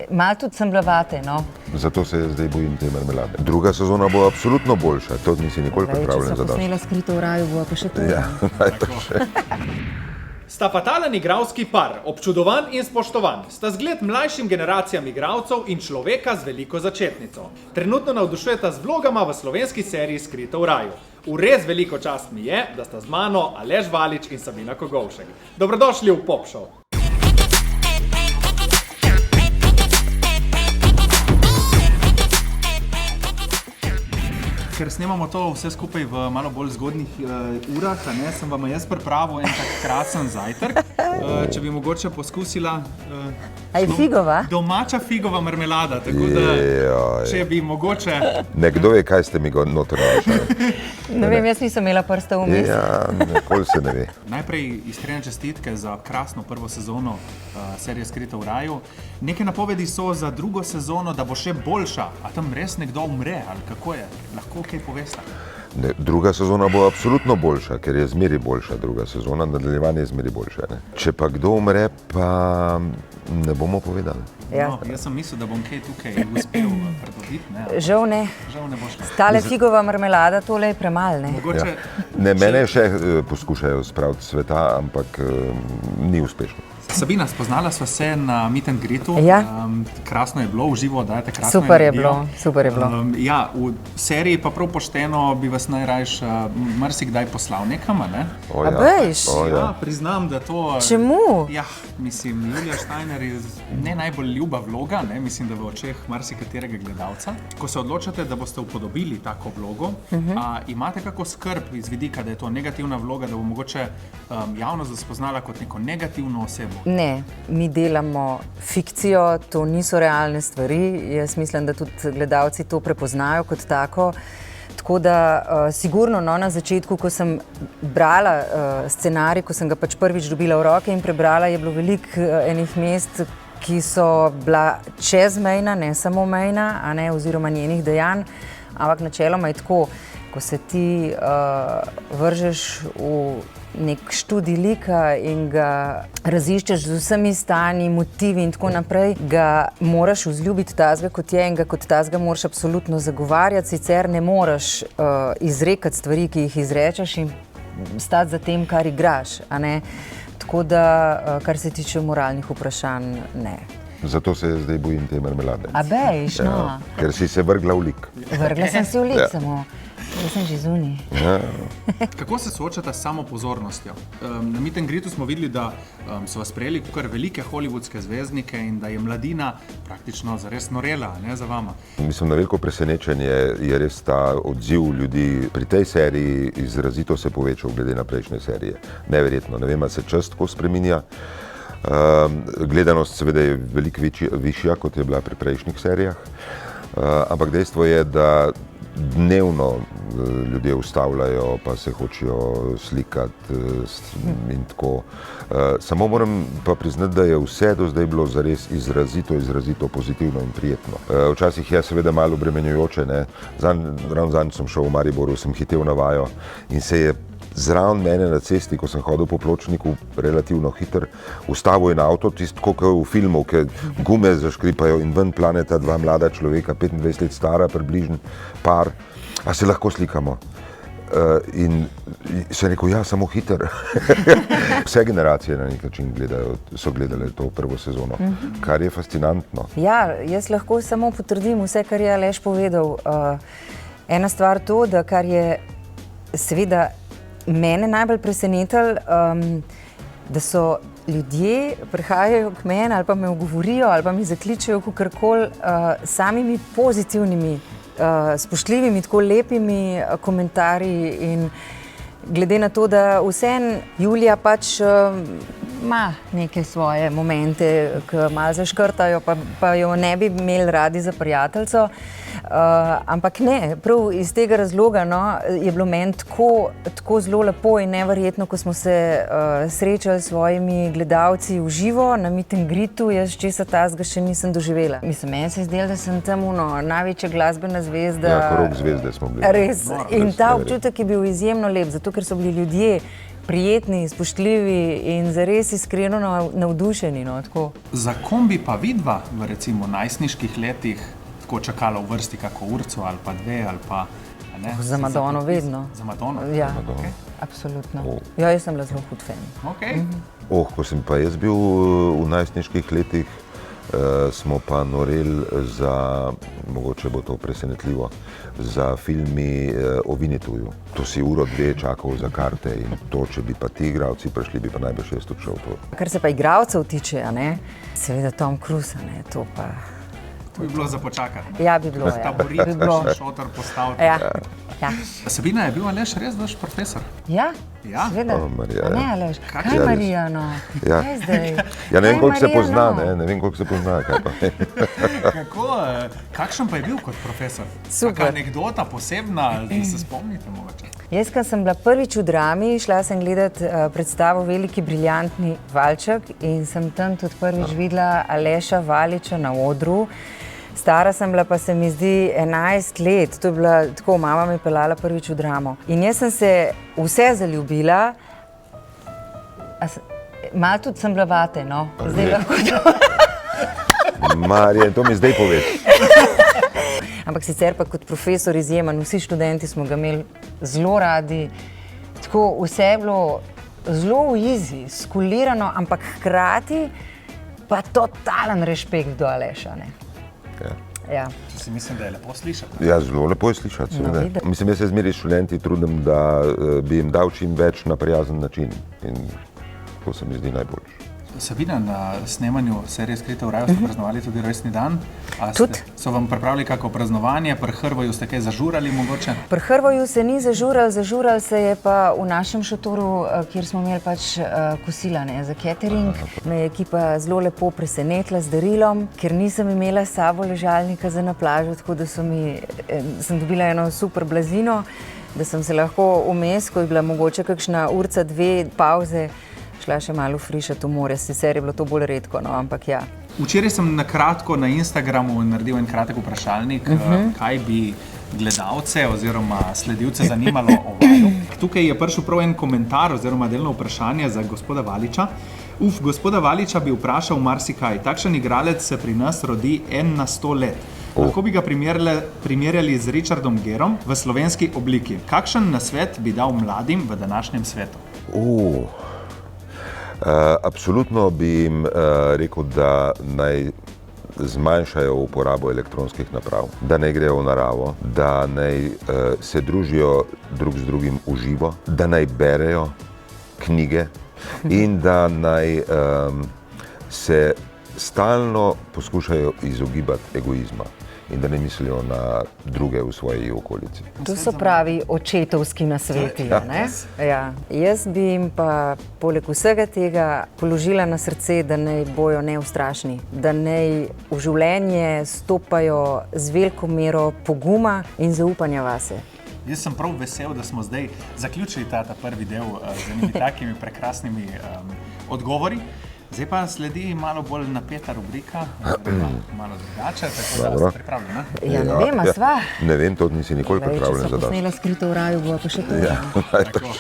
Malo tudi sem bila vate, no. Zato se zdaj bojim te marmelade. Druga sezona bo absolutno boljša, to nisi nikoli pripravljen za Če so posnela Skrito v raju, bo pa še to. Ja, najbrž še. Sta fatalen igralski par, občudovan in spoštovan, sta zgled mlajšim generacijam igralcev in človeka z veliko začetnico. Trenutno navdušujeta z vlogama v slovenski seriji Skrito v raju. V res veliko čast mi je, da sta z mano Aleš Valič in Sabina Kogovšek. Dobrodošli v Pop Show. Ker snemamo to vse skupaj v malo bolj zgodnjih urah, sem vam jaz pripravil en tak krasen zajtrk. Če bi mogoče poskusila figova? Domača figova marmelada, tako da če bi mogoče... Nekdo je, kaj ste mi ga noter našali. Ne vem, jaz nisem imela prsta vmes. Ja, nikoli se ne ve. Najprej iskrene čestitke za krasno prvo sezono serije Skrito v raju. Neke napovedi so za drugo sezono, da bo še boljša. A tam res nekdo umre, ali kako je? Lahko kaj povesta? Druga sezona bo absolutno boljša, ker je zmeri boljša druga sezona, nadaljevanje je zmeri boljše. Če pa kdo umre, pa ne bomo povedali. Ja. No, jaz sem mislil, da bom kaj tukaj uspel predobiti. Žal ne. Žal ne boš. Tale figova marmelada, tole je premal, ne? Mogoče... Ne, mene še poskušajo spraviti sveta, ampak ni uspešno. Sabina, spoznala sva se na Meet and Greetu. Ja. Krasno je bilo, v živo dajete krasno Super je energijo. bilo, super je bilo. Ja, v seriji pa prav pošteno bi vas najrajš marsikdaj poslal nekam, ne? A bejš? Ja, priznam, da to... Čemu? Ja, mislim, Julija Steiner je ne najbolj ljuba vloga, ne? Mislim, da v očeh marsikaterega gledalca. Ko se odločate, da boste upodobili tako vlogo, imate kako skrb iz vidika, da je to negativna vloga, da bo mogoče javnost spoznala kot neko negativno osebo? Ne, mi delamo fikcijo, to niso realne stvari. Jaz mislim, da tudi gledalci to prepoznajo kot tako. Tako da sigurno na začetku, ko sem brala scenarij, ko sem ga pač prvič dobila v roke in prebrala, je bilo veliko enih mest, ki so bila čezmejna, ne samo mejna, oziroma njenih dejanj, ampak načeloma je tako, ko se ti vržeš v nek študij lika in ga raziščeš z vsemi stanji, motivi in tako naprej, ga moraš vzljubiti tazga kot je in ga kot tazga moraš absolutno zagovarjati, sicer ne moreš izrekati stvari, ki jih izrečeš in stati za tem, kar igraš, Tako da, kar se tiče moralnih vprašanj, ne. Zato se zdaj bojim te marmelade. A bejš, no. Ja, ker si se vrgla v lik. Vrgla sem se v lik samo. Jaz sem že zunaj. Ja. Kako se soočata s samo pozornostjo? Na Meet and Greetu smo videli, da so vas sprejeli kar velike hollywoodske zvezdnike in da je mladina praktično zares norela, ne, za vama. Mislim, na veliko presenečenje je res ta odziv ljudi pri tej seriji izrazito se povečal glede na prejšnje serije. Neverjetno, ne vem, ali se čas tako spreminja. Gledanost seveda je veliko višja, kot je bila pri prejšnjih serijah, ampak dejstvo je, da dnevno ljudje ustavljajo, pa se hočejo slikati in tako. Samo moram pa priznati, da je vse do zdaj bilo zares izrazito pozitivno in prijetno. Včasih je seveda malo obremenjujoče, ne. Ravno zadnjič sem šel v Mariboru, sem hitel na vajo in se je zraven mene na cesti, ko sem hodil po pločniku relativno hiter, ustavil je na avto, tisto kot v filmu, ki gume zaškripajo in ven planeta dva mlada človeka, 25 let stara, približen par. A se lahko slikamo? In sem rekel, ja, samo hiter. Vse generacije na nek način so gledale to prvo sezono, kar je fascinantno. Ja, jaz lahko samo potrdim vse, kar je Aleš povedal. Ena stvar to, da kar je seveda mene najbolj presenetilo, da so ljudje prihajajo k meni ali pa me ogovorijo ali pa mi zakličejo kakorkoli samimi pozitivnimi, spoštljivimi, tako lepimi komentarji in glede na to, da vseeno Julija pač ima neke svoje momente, ki malo zaškrtajo, pa jo ne bi imeli radi za prijateljico. Ampak ne, prav iz tega razloga je bilo meni tako zelo lepo in neverjetno, ko smo se srečali s svojimi gledalci v živo na Meet and Greetu, jaz česa tazga še nisem doživela. Mislim, meni se je zdelo, da sem tam največja glasbena zvezda. Ja, krog zvezde smo bili. Res. In ta občutek je bil izjemno lep, zato ker so bili ljudje prijetni, spoštljivi in zares iskreno navdušeni. No, tako. Za kom bi pa vidva v recimo najstniških letih tako čakala v vrsti kako urco ali pa dve ali pa ne? Za Madono vedno. Za Madono? Ja, Okay. absolutno. Ja, jaz sem bila zelo hud fan. Okay. Ko sem pa jaz bil v najstniških letih, smo pa noreli za, mogoče bo to presenetljivo, za filmi o Winnetuju. To si uro, dve čakal za karte in to, če bi pa ti igralci prišli, bi pa najbrž jaz odšel to. Kar se pa igralcev tiče, seveda Tom Cruise, to pa... To bi bilo za počakati. Ja, bi bilo. Taborit, bi bilo. šotor postaviti. Ja. Sabina, je bil Aleš res vaš profesor? Ja, Ja? seveda. Marija, Ne, ja. Aleš, Kaj kaj je Marija, no? Ja. Kaj zdaj? Ja, ne vem, Kaj koliko se Marija, pozna, no? ne vem, koliko se pozna, kaj pa. Kakšen pa je bil kot profesor? Super. Kaka anekdota posebna, da se spomnite mogoče? Jaz, ko sem bila prvič v drami, šla sem gledati predstavo Veliki briljantni valček in sem tam tudi prvič videla Aleša Valiča na odru. Stara sem bila, pa se mi zdi 11 let, to je bila tako, mama me je peljala prvič v dramo. In jaz sem se vse zaljubila, malo tudi sem bila vate, no. Zdaj lahko to. Marija, to mi zdaj poveš. Ampak sicer pa kot profesor izjemen, vsi študenti smo ga imeli zelo radi, tako vse je bilo zelo easy, skulirano, ampak hkrati pa totalen rešpekt do Aleša, ne. Ja. Si mislim, da je lepo slišati. Ja, zelo lepo je slišati, seveda. vidim. Mislim, jaz se zmeri s študenti trudim, da bi jim dal čim več na prijazen način in to se mi zdi najboljše. Sabina, na snemanju serije Skrita v raju ste praznovali tudi rojstni dan. Tudi. So vam pripravili kako praznovanje, pri Hrvoju ste kaj zažurali mogoče? Pri Hrvoju se ni zažural se je pa v našem šotoru, kjer smo imeli pač kosila, ne, za catering. Me je ekipa zelo lepo presenetila z darilom, ker nisem imela s sabo ležalnika za na plažo, tako da sem dobila eno super blazino, da sem se lahko vmes, ko je bila mogoče kakšna urca, dve pauze, šla še malo frišati v morje, sicer je bilo to bolj redko, no, ampak ja. Včeraj sem na kratko na Instagramu naredil en kratek vprašalnik, kaj bi gledalce oziroma sledilce zanimalo o vaju. Tukaj je prišel prav en komentar oziroma delno vprašanje za gospoda Valiča. Gospoda Valiča bi vprašal marsikaj. Takšen igralec se pri nas rodi 1 na 100 let. Lahko bi ga primerjali z Richardom Gerom v slovenski obliki. Kakšen nasvet bi dal mladim v današnjem svetu? Absolutno bi jim rekel, da naj zmanjšajo uporabo elektronskih naprav, da naj grejo v naravo, da naj se družijo drug z drugim v živo, da naj berejo knjige in da naj se stalno poskušajo izogibati egoizma in da ne mislijo na druge v svoji okolici. To so pravi očetovski nasveti, ne? Ja. Jaz bi jim pa poleg vsega tega položila na srce, da naj bojo neustrašni, da naj v življenje stopajo z veliko mero poguma in zaupanja vase. Jaz sem prav vesel, da smo zdaj zaključili ta prvi del z enimi takimi prekrasnimi odgovori. Zdaj pa sledi malo bolj napeta rubrika, malo drugače, tako da ste pripravljeni, ne? Ja, ne vem, a sva? Ne vem, to nisi nikoli pripravljen za Če so dosti. posnela Skrito v raju, bo pa še to. Ja, najbrž.